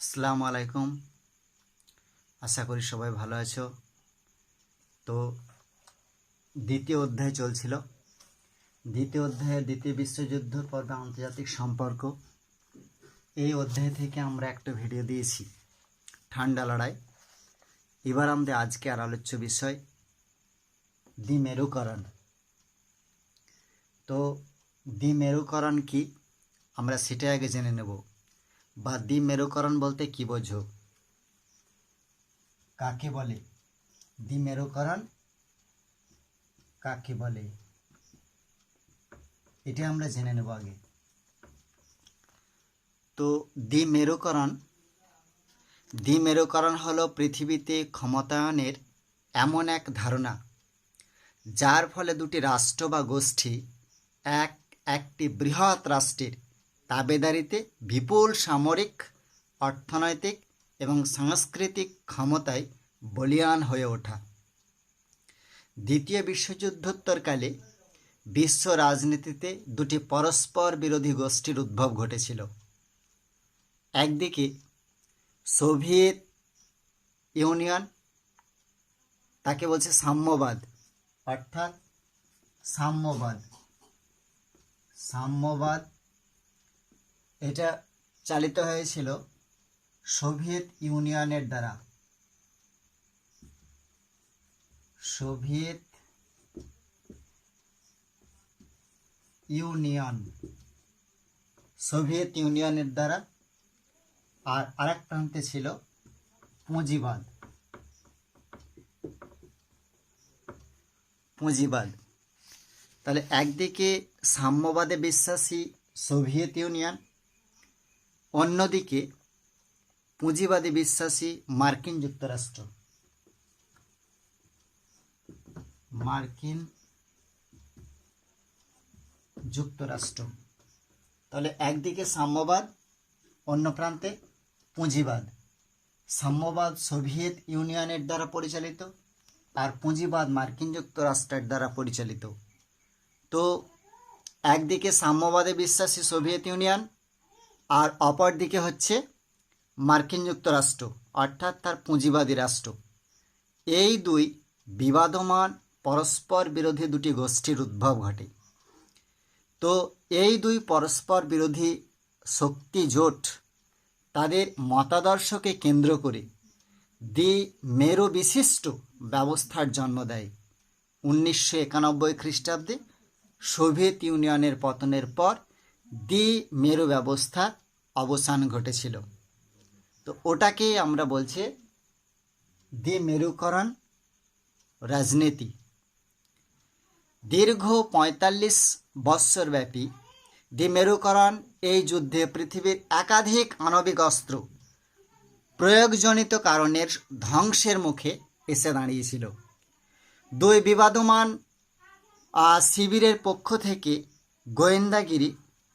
আসসালামু আলাইকুম। আশা করি সবাই ভালো আছো। তো দ্বিতীয় অধ্যায় চলছিল। দ্বিতীয় অধ্যায়ে দ্বিতীয় বিশ্বযুদ্ধ পর্বে আন্তর্জাতিক সম্পর্ক, এই অধ্যায় থেকে আমরা একটা ভিডিও দিয়েছি ঠান্ডা লড়াই। এবার আমাদের আজকে আর আলোচ্য বিষয় দ্বিমেরুকরণ। তো দ্বিমেরুকরণ কি আমরা সেটাই আগে জেনে নেব। বা দ্বিমেরুকরণ বলতে কি বোঝো, কাকে বলে? দ্বিমেরুকরণ কাকে বলে এটা আমরা জেনে নেব আগে। তো দ্বিমেরুকরণ হলো পৃথিবীতে ক্ষমতায়নের এমন এক ধারণা যার ফলে দুটি রাষ্ট্র বা গোষ্ঠী একটি বৃহৎ রাষ্ট্রের তাবেদারিতে বিপুল সামরিক, অর্থনৈতিক এবং সাংস্কৃতিক ক্ষমতায় বলীয়ান হয়ে ওঠা। দ্বিতীয় বিশ্বযুদ্ধোত্তরকালে বিশ্ব রাজনীতিতে দুটি পরস্পর বিরোধী গোষ্ঠীর উদ্ভব ঘটেছিল। একদিকে সোভিয়েত ইউনিয়ন, তাকে বলছে সাম্যবাদ, অর্থাৎ সাম্যবাদ এটা চালিত হয়েছিল সোভিয়েত ইউনিয়নের দ্বারা। সোভিয়েত ইউনিয়নের দ্বারা। আর আরেক প্রান্তে ছিল পুঁজিবাদ। তাহলে একদিকে সাম্যবাদে বিশ্বাসী সোভিয়েত ইউনিয়ন, অন্যদিকে পুঁজিবাদে বিশ্বাসী মার্কিন যুক্তরাষ্ট্র। তাহলে একদিকে সাম্যবাদ, অন্য প্রান্তে পুঁজিবাদ। সাম্যবাদ সোভিয়েত ইউনিয়নের দ্বারা পরিচালিত আর পুঁজিবাদ মার্কিন যুক্তরাষ্ট্রের দ্বারা পরিচালিত। তো একদিকে সাম্যবাদে বিশ্বাসী সোভিয়েত ইউনিয়ন আর অপর দিকে হচ্ছে মার্কিন যুক্তরাষ্ট্র, অর্থাৎ তার পুঁজিবাদী রাষ্ট্র। এই দুই বিবাদমান পরস্পর বিরোধী দুটি গোষ্ঠীর উদ্ভব ঘটে। তো এই দুই পরস্পর বিরোধী শক্তি জোট তাদের মতাদর্শকে কেন্দ্র করে দ্বিমেরু বিশিষ্ট ব্যবস্থার জন্ম দেয়। 1991 খ্রিস্টাব্দে সোভিয়েত ইউনিয়নের পতনের পর দ্বিমেরু ব্যবস্থার অবসান ঘটেছিল। তো ওটাকে আমরা বলছি দ্বিমেরুকরণ রাজনীতি। দীর্ঘ ৪৫ বৎসরব্যাপী দ্বিমেরুকরণ এই যুদ্ধে পৃথিবীর একাধিক আণবিক অস্ত্র প্রয়োগজনিত কারণের ধ্বংসের মুখে এসে দাঁড়িয়েছিল। দুই বিবাদমান শিবিরের পক্ষ থেকে গোয়েন্দাগিরি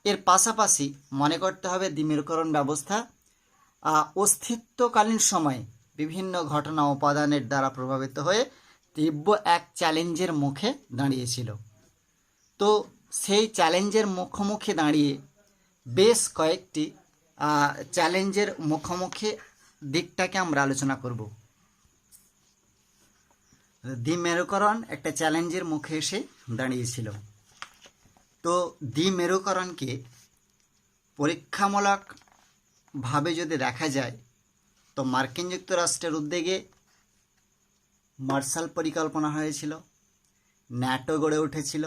এর পাশাপাশি মনে করতে হবে দ্বিমেরুকরণ ব্যবস্থা অস্তিত্বকালীন সময়ে বিভিন্ন ঘটনা উপাদানের দ্বারা প্রভাবিত হয়ে তীব্র এক চ্যালেঞ্জের মুখে দাঁড়িয়েছিল। তো সেই চ্যালেঞ্জের মুখোমুখি দাঁড়িয়ে বেশ কয়েকটি চ্যালেঞ্জের মুখোমুখি দিকটাকে আমরা আলোচনা করব। দ্বিমেরুকরণ একটা চ্যালেঞ্জের মুখে এসে দাঁড়িয়েছিল। তো দ্বিমেরুকরণকে পরীক্ষামূলকভাবে যদি দেখা যায়, তো মার্কিন যুক্তরাষ্ট্রের উদ্যোগে মার্শাল পরিকল্পনা হয়েছিল, ন্যাটো গড়ে উঠেছিল,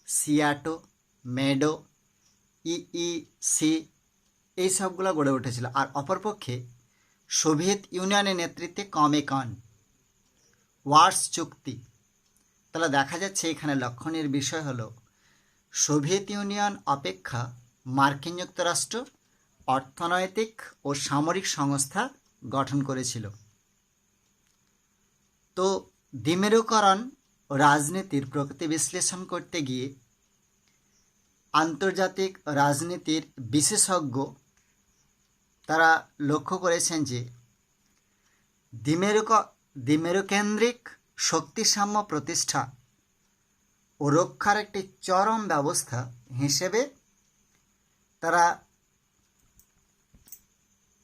সিয়াটো, মেডো, ইইসি এই সবগুলো গড়ে উঠেছিল। আর অপরপক্ষে সোভিয়েত ইউনিয়নের নেতৃত্বে কমেকন, ওয়ার্স চুক্তি। তাহলে দেখা যাচ্ছে এখানে লক্ষণীয় বিষয় হলো সোভিয়েত ইউনিয়ন অপেক্ষা মার্কিন যুক্তরাষ্ট্র অর্থনৈতিক ও সামরিক সংস্থা গঠন করেছিল। তো দ্বিমেরুকরণ রাজনীতির প্রকৃতি বিশ্লেষণ করতে গিয়ে আন্তর্জাতিক রাজনীতির বিশেষজ্ঞ তারা লক্ষ্য করেছেন যে দ্বিমেরুকেন্দ্রিক শক্তিসাম্য প্রতিষ্ঠা ও রক্ষার একটি চরম ব্যবস্থা হিসেবে তারা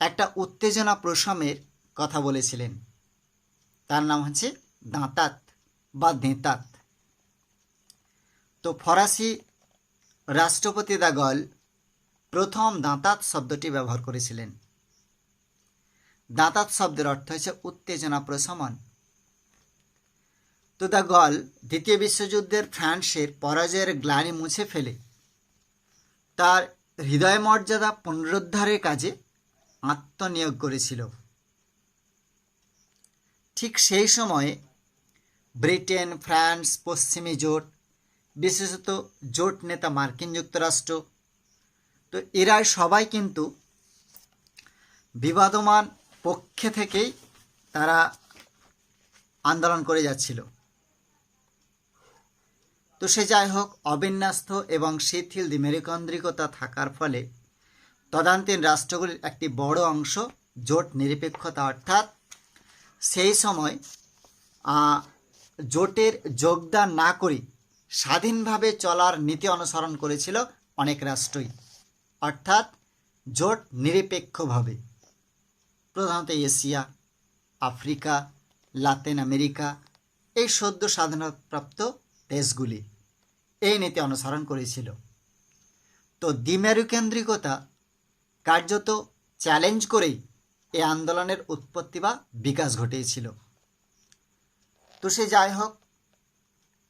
একটা উত্তেজনা প্রশমের কথা বলেছিলেন, তার নাম হচ্ছে দাঁতাত বা দেঁতাত। তো ফরাসি রাষ্ট্রপতি দ্য গল প্রথম দাঁতাত শব্দটি ব্যবহার করেছিলেন। দাঁতাত শব্দের অর্থ হচ্ছে উত্তেজনা প্রশমন। তো দ্য গল দ্বিতীয় বিশ্বযুদ্ধের ফ্রান্সের পরাজয়ের গ্লানি মুছে ফেলে তার হৃদয় মর্যাদা পুনরুদ্ধারের কাজে আত্মনিয়োগ করেছিল। ঠিক সেই সময়ে ব্রিটেন, ফ্রান্স, পশ্চিমী জোট, বিশেষত জোট নেতা মার্কিন যুক্তরাষ্ট্র, তো এরাই সবাই কিন্তু বিবাদমান পক্ষে থেকেই তারা আন্দোলন করে যাচ্ছিল। তো সে যাই হোক, অবিন্যস্ত এবং শিথিল দ্বিমেরুকেন্দ্রিকতা থাকার ফলে তদানীন্তন রাষ্ট্রগুলির একটি বড় অংশ জোট নিরপেক্ষতা অর্থাৎ সেই সময় জোটের যোগদান না করে স্বাধীনভাবে চলার নীতি অনুসরণ করেছিল অনেক রাষ্ট্রই, অর্থাৎ জোট নিরপেক্ষভাবে। প্রধানত এশিয়া, আফ্রিকা, লাতিন আমেরিকা, এই সদ্য স্বাধীনতাপ্রাপ্ত দেশগুলি এই নীতি অনুসরণ করেছিল। তো দ্বিমেরুকেন্দ্রিকতা কার্যত চ্যালেঞ্জ করেই এই আন্দোলনের উৎপত্তি বা বিকাশ ঘটিয়েছিল। তো সে যাই হোক,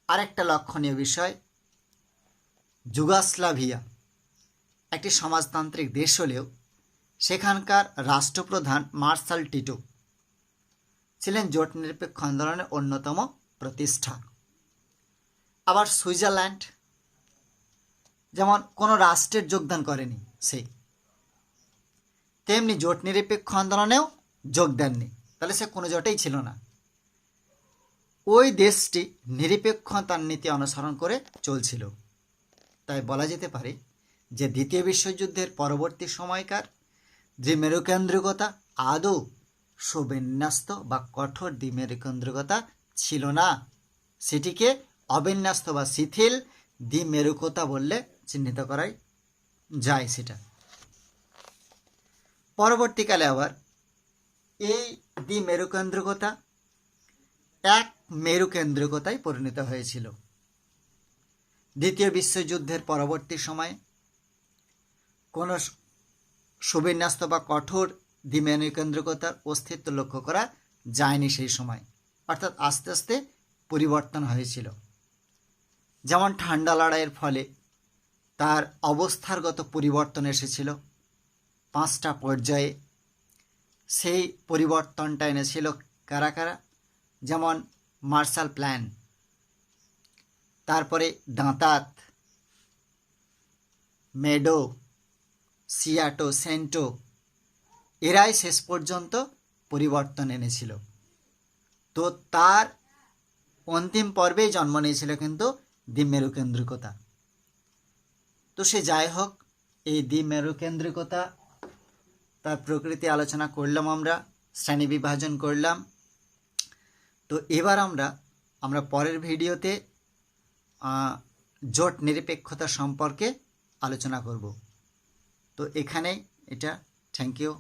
আরেকটা লক্ষণীয় বিষয়, যুগোস্লাভিয়া একটি সমাজতান্ত্রিক দেশ হলেও সেখানকার রাষ্ট্রপ্রধান মার্শাল টিটো ছিলেন জোট নিরপেক্ষ আন্দোলনের অন্যতম প্রতিষ্ঠা। আবার সুইজারল্যান্ড যেমন কোনো রাষ্ট্রের যোগদান করেনি সেই, তেমনি জোট নিরপেক্ষ আন্দোলনেও যোগ দেননি, তাহলে সে কোনো জোটেই ছিল না। ওই দেশটি নিরপেক্ষতার নীতি অনুসরণ করে চলছিল। তাই বলা যেতে পারে যে দ্বিতীয় বিশ্বযুদ্ধের পরবর্তী সময়কার দ্বিমেরুকেন্দ্রিকতা আদৌ সুবিন্যস্ত বা কঠোর দ্বিমেরুকেন্দ্রিকতা ছিল না, সেটিকে অবিন্যস্ত বা শিথিল দ্বিমেরুকতা বললে চিহ্নিত করাই যায়। সেটা পরবর্তীকালে আবার এই দ্বিমেরুকেন্দ্রিকতা এক মেরুকেন্দ্রিকতায় পরিণত হয়েছিল। দ্বিতীয় বিশ্বযুদ্ধের পরবর্তী সময়ে কোনো সুবিন্যস্ত বা কঠোর দ্বিমেরুকেন্দ্রিকতার অস্তিত্ব লক্ষ্য করা যায়নি সেই সময়, অর্থাৎ আস্তে আস্তে পরিবর্তন হয়েছিল। যেমন ঠান্ডা লড়াইয়ের ফলে তার অবস্থারগত পরিবর্তন এসেছিল 5টা পর্যায়ে। সেই পরিবর্তনটা এনেছিল কারা কারা? যেমন মার্শাল প্ল্যান, তারপরে দাঁতাত, মেডো, সিয়াটো, সেন্টো, এরাই শেষ পর্যন্ত পরিবর্তন এনেছিল। তো তার অন্তিম পর্বেই জন্ম নিয়েছিল কিন্তু দ্বিমেরুকেন্দ্রিকতা। তো সে যাই হোক, এই দ্বিমেরুকেন্দ্রিকতা তার প্রকৃতি আলোচনা করলাম, আমরা শ্রেণী বিভাজন করলাম। তো এবার আমরা পরের ভিডিওতে জোট নিরপেক্ষতা সম্পর্কে আলোচনা করব। তো এখানেই এটা, থ্যাংক ইউ।